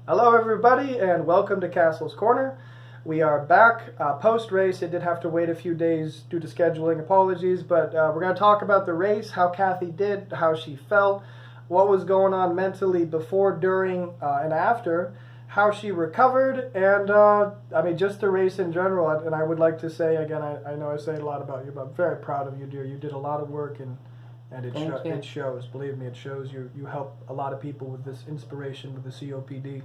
Hello everybody and welcome to Castle's Corner. We are back post-race. It did have to wait a few days due to scheduling, apologies, but we're going to talk about the race, how Cathy did, how she felt, what was going on mentally before, during, and after, how she recovered, and I mean just the race in general. And I would like to say again, I know I say a lot about you, but I'm very proud of you, dear. You did a lot of work and it shows. Believe me, it shows. You help a lot of people with this inspiration with the COPD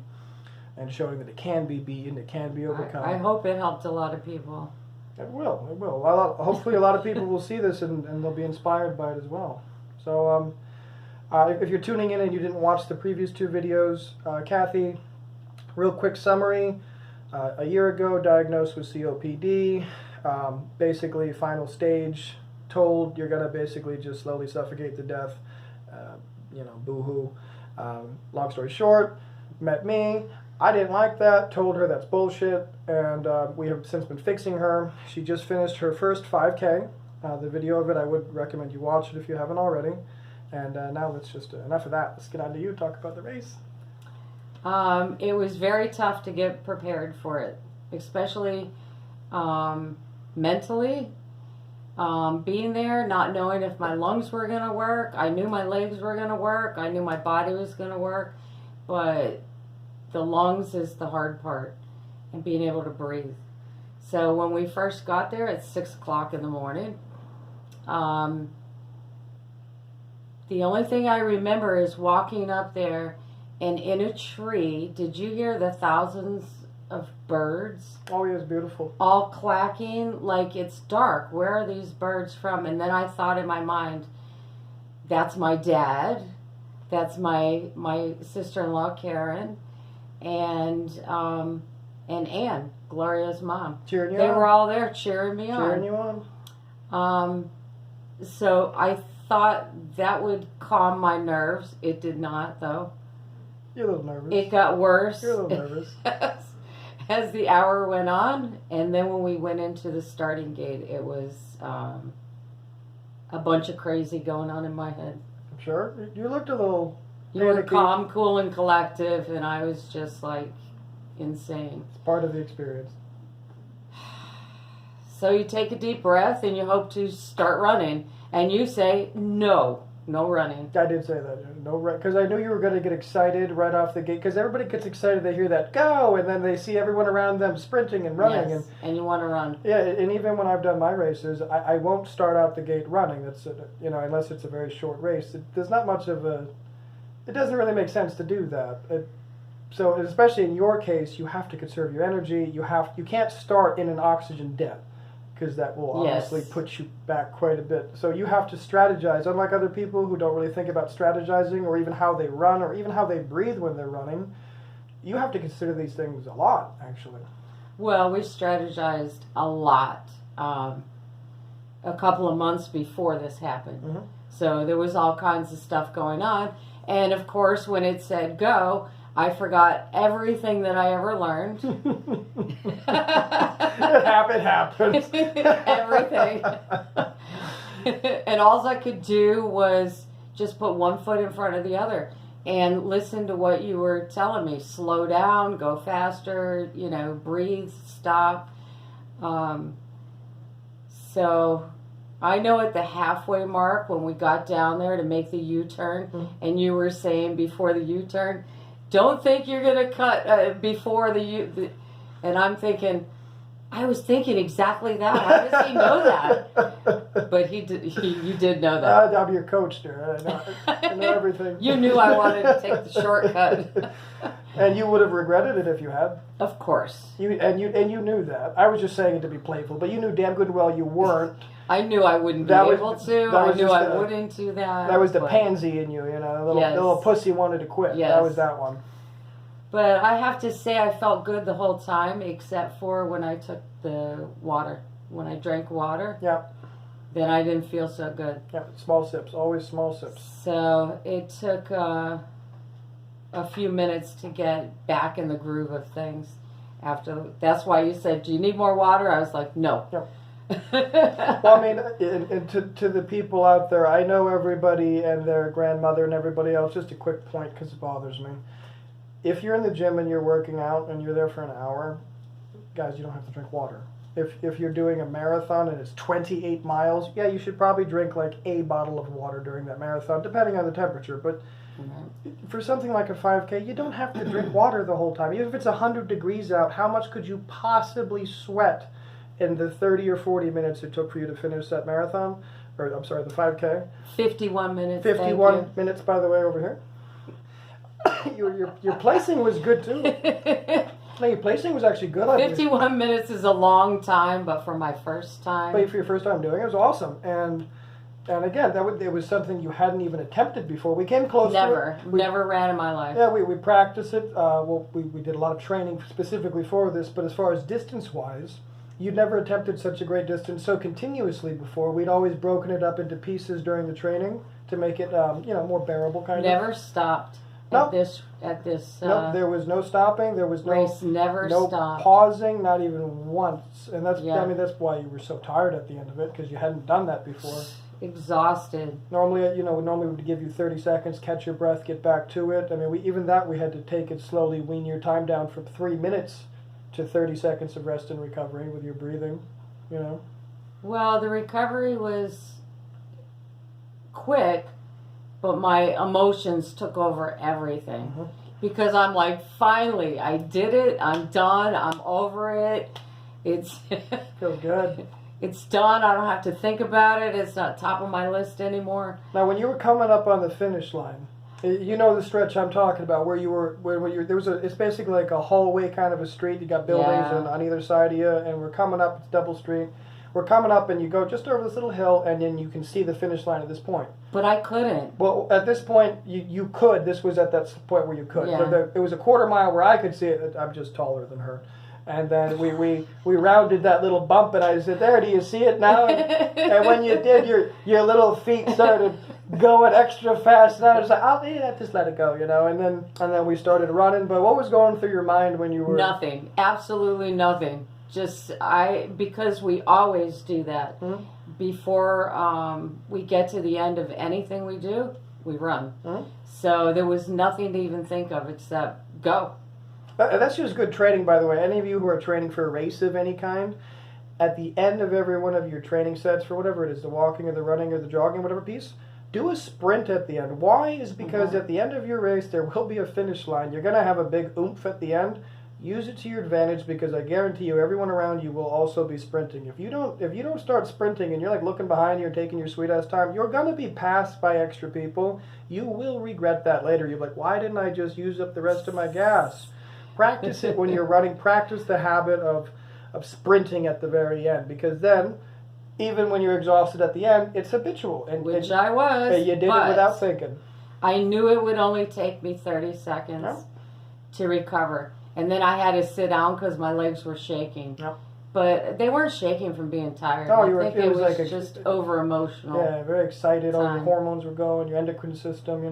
and showing that it can be beaten, it can be overcome. I hope it helped a lot of people. It will. It will. Hopefully a lot of people will see this and they'll be inspired by it as well. So if you're tuning in and you didn't watch the previous two videos, Cathy, real quick summary. A year ago, diagnosed with COPD, basically final stage, told you're going to basically just slowly suffocate to death, boo-hoo. Long story short, met me. I didn't like that, told her that's bullshit, and we have since been fixing her. She just finished her first 5K. The video of it, I would recommend you watch it if you haven't already. And now let's just, enough of that. Let's get on to you, talk about the race. It was very tough to get prepared for it, especially mentally. Being there, not knowing if my lungs were going to work. I knew my legs were going to work. I knew my body was going to work. But the lungs is the hard part, and being able to breathe. So when we first got there at 6 o'clock in the morning, the only thing I remember is walking up there, and in a tree, did you hear the thousands of birds? Oh, yeah, it's beautiful. All clacking like it's dark. Where are these birds from? And then I thought in my mind, that's my dad. That's my sister-in-law, Karen, and Ann, Gloria's mom. Cheering you on. They on. were all there cheering me on. Cheering you on. So I thought that would calm my nerves. It did not, though. You're a little nervous. It got worse. You're a little nervous. As the hour went on, and then when we went into the starting gate, it was a bunch of crazy going on in my head. Sure. You looked a little You were calm, cool, and collective, and I was just like insane. It's part of the experience. So you take a deep breath and you hope to start running, and you say, no running. I did say that. No, because I knew you were going to get excited right off the gate, because everybody gets excited. They hear that go, and then they see everyone around them sprinting and running. Yes, and you want to run. Yeah, and even when I've done my races, I won't start out the gate running. That's unless it's a very short race. There's not much of a... It doesn't really make sense to do that. So especially in your case, you have to conserve your energy. You can't start in an oxygen debt, because that will honestly put you back quite a bit. So you have to strategize. Unlike other people who don't really think about strategizing, or even how they run, or even how they breathe when they're running, you have to consider these things a lot, actually. Well, we strategized a lot a couple of months before this happened. Mm-hmm. So there was all kinds of stuff going on. And of course, when it said go, I forgot everything that I ever learned. It happens. Everything. And all I could do was just put one foot in front of the other and listen to what you were telling me. Slow down, go faster, breathe, stop. So I know at the halfway mark when we got down there to make the U-turn, and you were saying before the U-turn, don't think you're going to cut before the and I'm thinking, I was thinking exactly that. How does he know that? But you did know that. I'm your coach, dear. I know everything. You knew I wanted to take the shortcut. And you would have regretted it if you had. Of course. You knew that. I was just saying it to be playful, but you knew damn good and well you weren't. I knew I wouldn't be able to. I knew I wouldn't do that. That was the pansy in you, the little pussy wanted to quit. Yes. That was that one. But I have to say I felt good the whole time, except for when I took the water. When I drank water, then I didn't feel so good. Yeah, small sips, always small sips. So it took a few minutes to get back in the groove of things. That's why you said, do you need more water? I was like, no. Yep. Well, I mean, and to the people out there, I know everybody and their grandmother and everybody else. Just a quick point, because it bothers me. if you're in the gym and you're working out and you're there for an hour, guys, you don't have to drink water. If you're doing a marathon and it's 28 miles, yeah, you should probably drink like a bottle of water during that marathon, depending on the temperature. But for something like a 5K, you don't have to drink water the whole time. Even if it's 100 degrees out, how much could you possibly sweat in the 30 or 40 minutes it took for you to finish that marathon? Or, I'm sorry, the 5K? 51 minutes. 51 minutes, by the way, over here. Your placing was good, too. No, your placing was actually good. 51 minutes is a long time, but for my first time. But for your first time doing it, it was awesome. And again, it was something you hadn't even attempted before. We came close Never. to it. Never ran in my life. Yeah, we practiced it. We did a lot of training specifically for this. But as far as distance-wise, you'd never attempted such a great distance so continuously before. We'd always broken it up into pieces during the training to make it, more bearable kind of. Never stopped. Nope. At this Nope, there was no stopping. There was race. Never no stopped. pausing, not even once. And that's that's why you were so tired at the end of it, because you hadn't done that before. Exhausted. Normally, we would give you 30 seconds, catch your breath, get back to it. I mean, we had to take it slowly, wean your time down from 3 minutes to 30 seconds of rest and recovery with your breathing. Well, the recovery was quick. But my emotions took over everything. Mm-hmm. Because I'm like, finally, I did it. I'm done. I'm over it. It's Feels good. It's done. I don't have to think about it. It's not top of my list anymore. Now, when you were coming up on the finish line, you know the stretch I'm talking about, where it's basically like a hallway kind of a street. You got buildings on either side of you, and we're coming up. It's double street. We're coming up, and you go just over this little hill, and then you can see the finish line at this point. But I couldn't. Well, at this point, you could. This was at that point where you could. Yeah. So it was a quarter mile where I could see it. I'm just taller than her. And then we rounded that little bump, and I said, "There, do you see it now?" And when you did, your little feet started going extra fast, and I was like, "Oh, yeah, just let it go," And then we started running. But what was going through your mind when you were? Nothing. Absolutely nothing. Because we always do that. Hmm? Before we get to the end of anything we do, we run. Hmm? So there was nothing to even think of except go. That's just good training, by the way. Any of you who are training for a race of any kind, at the end of every one of your training sets, for whatever it is, the walking or the running or the jogging, whatever piece, do a sprint at the end. Why? Is because at the end of your race, there will be a finish line. You're going to have a big oomph at the end. Use it to your advantage, because I guarantee you, everyone around you will also be sprinting. If you don't start sprinting and you're like looking behind you and taking your sweet ass time, you're gonna be passed by extra people. You will regret that later. You're like, why didn't I just use up the rest of my gas? Practice it when you're running. Practice the habit of sprinting at the very end, because then, even when you're exhausted at the end, it's habitual. Which I was. You did it without thinking. I knew it would only take me 30 seconds to recover. And then I had to sit down because my legs were shaking. Yep. But they weren't shaking from being tired. No, I think it was just over emotional. Yeah, very excited. All your hormones were going, your endocrine system,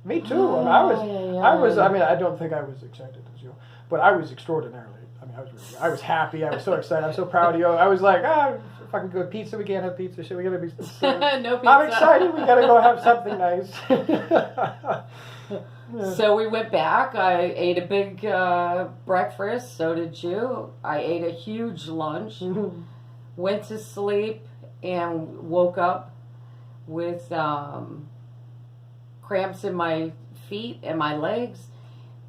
Me too. I don't think I was excited as you, but I was extraordinarily. I was happy. I was so excited. I'm so proud of you. I was like, fucking good pizza. We can't have pizza. Shit, we gotta be. No pizza. I'm excited. We gotta go have something nice. So we went back. I ate a big breakfast. So did you. I ate a huge lunch. Went to sleep and woke up with cramps in my feet and my legs,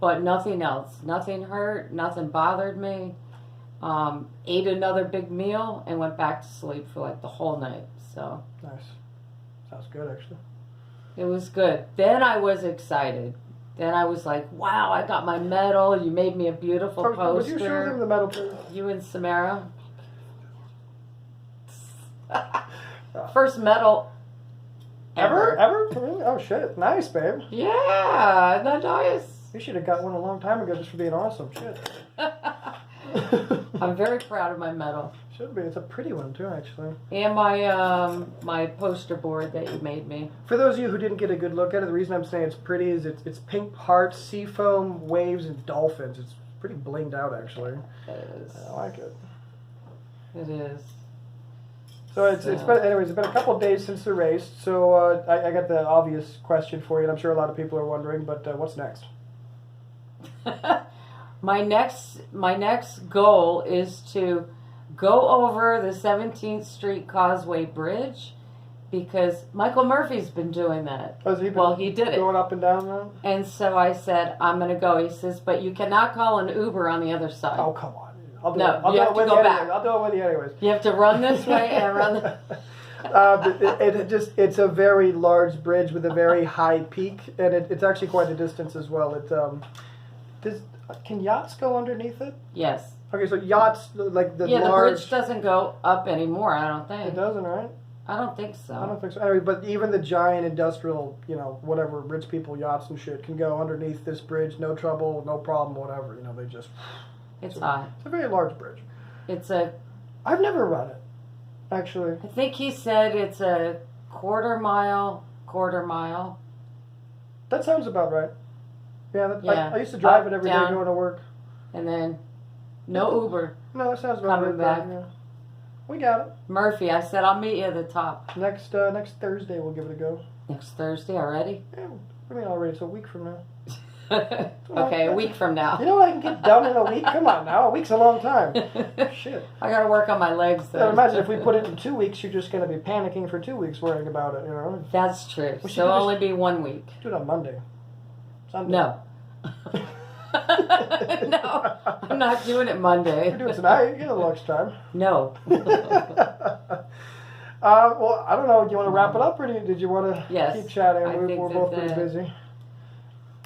but nothing else. Nothing hurt. Nothing bothered me. Ate another big meal and went back to sleep for like the whole night. So nice. Sounds good, actually. It was good. Then I was excited. Then I was like, wow, I got my medal. You made me a beautiful poster. Would you show them the medal, please? You and Samara. First medal ever. Ever? Oh, shit. Nice, babe. Yeah, isn't that nice? You should have got one a long time ago just for being awesome. Shit. I'm very proud of my medal. Should be. It's a pretty one, too, actually. And my poster board that you made me. For those of you who didn't get a good look at it, the reason I'm saying it's pretty is it's pink hearts, sea foam, waves, and dolphins. It's pretty blinged out, actually. It is. I like it. It is. So it's been a couple of days since the race. So I got the obvious question for you, and I'm sure a lot of people are wondering. But what's next? My next goal is to go over the 17th Street Causeway Bridge, because Michael Murphy's been doing that. Oh, he did it. Going up and down now? And so I said, I'm going to go. He says, but you cannot call an Uber on the other side. Oh, come on. I'll do No, it. I'll you do have it to with go you back. anyways. I'll do it with you anyways. You have to run this way and run the... It's a very large bridge with a very high peak, and it's actually quite a distance as well. Can yachts go underneath it? Yes. Okay, so yachts, like the large... Yeah, the bridge doesn't go up anymore, I don't think. It doesn't, right? I don't think so. I don't think so. Anyway, but even the giant industrial, whatever, rich people yachts and shit can go underneath this bridge, no trouble, no problem, whatever. They just... It's high. It's a very large bridge. I've never run it, actually. I think he said it's a quarter mile. That sounds about right. Yeah, Yeah. I used to drive Up, it every day down. going to work. And then no Uber. No, that sounds about Coming right. back. Yeah. We got it. Murphy, I said I'll meet you at the top. Next Thursday we'll give it a go. Next Thursday already? Yeah, I mean already. It's a week from now. Okay, a week from now. You know what I can get done in a week? Come on now, a week's a long time. Shit. I gotta work on my legs though. Imagine if we put it in 2 weeks, you're just gonna be panicking for 2 weeks worrying about it. That's true. We should So only be 1 week. Do it on Monday. Sunday. No. No, I'm not doing it Monday. We're doing it tonight. You get a lunchtime. No. Well, I don't know. Do you want to wrap it up, or did you want to keep chatting? I think We're both pretty that, busy.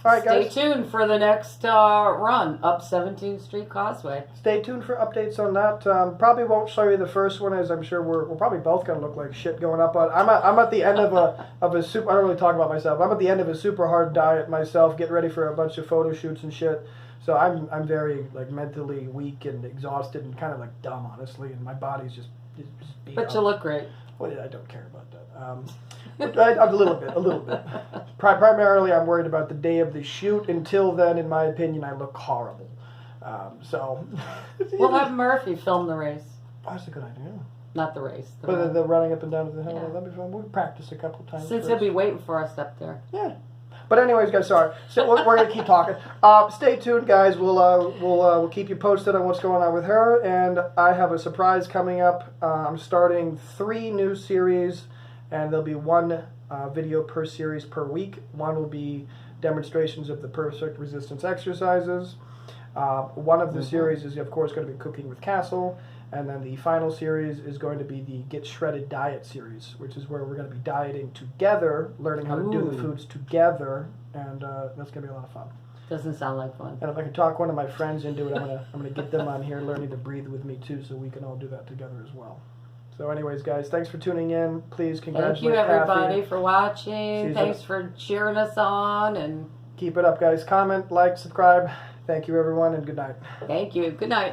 All right, guys. Stay tuned for the next run up 17th Street Causeway. Stay tuned for updates on that. Probably won't show you the first one, as I'm sure we're probably both gonna look like shit going up on. I'm at the end of a super. I don't really talk about myself. I'm at the end of a super hard diet myself, getting ready for a bunch of photo shoots and shit. So I'm very mentally weak and exhausted and kind of dumb, honestly, and my body's just beat But up. you look great. Well, I don't care about that. A little bit. Primarily, I'm worried about the day of the shoot. Until then, in my opinion, I look horrible. So We'll have Murphy film the race. Oh, that's a good idea. Not the race. But the running up and down to the hill, Yeah. that'd be fun. We'll practice a couple times. Since he'll be waiting for us up there. Yeah. But anyways, guys, sorry. So we're gonna keep talking. Stay tuned, guys. We'll keep you posted on what's going on with her, and I have a surprise coming up. I'm starting 3 new series, and there'll be 1 video per series per week. 1 will be demonstrations of the perfect resistance exercises. One of the series is, of course, going to be cooking with Castle, and then the final series is going to be the Get Shredded Diet series, which is where we're going to be dieting together, learning how to do the foods together, and that's going to be a lot of fun. Doesn't sound like fun. And if I can talk one of my friends into it, I'm gonna get them on here learning to breathe with me too, so we can all do that together as well. So anyways, guys, thanks for tuning in. Please congratulate Thank you, everybody, Cathy. for watching. Thanks for cheering us on, and Keep it up, guys. Comment, like, subscribe. Thank you, everyone, and good night. thank you. Good night.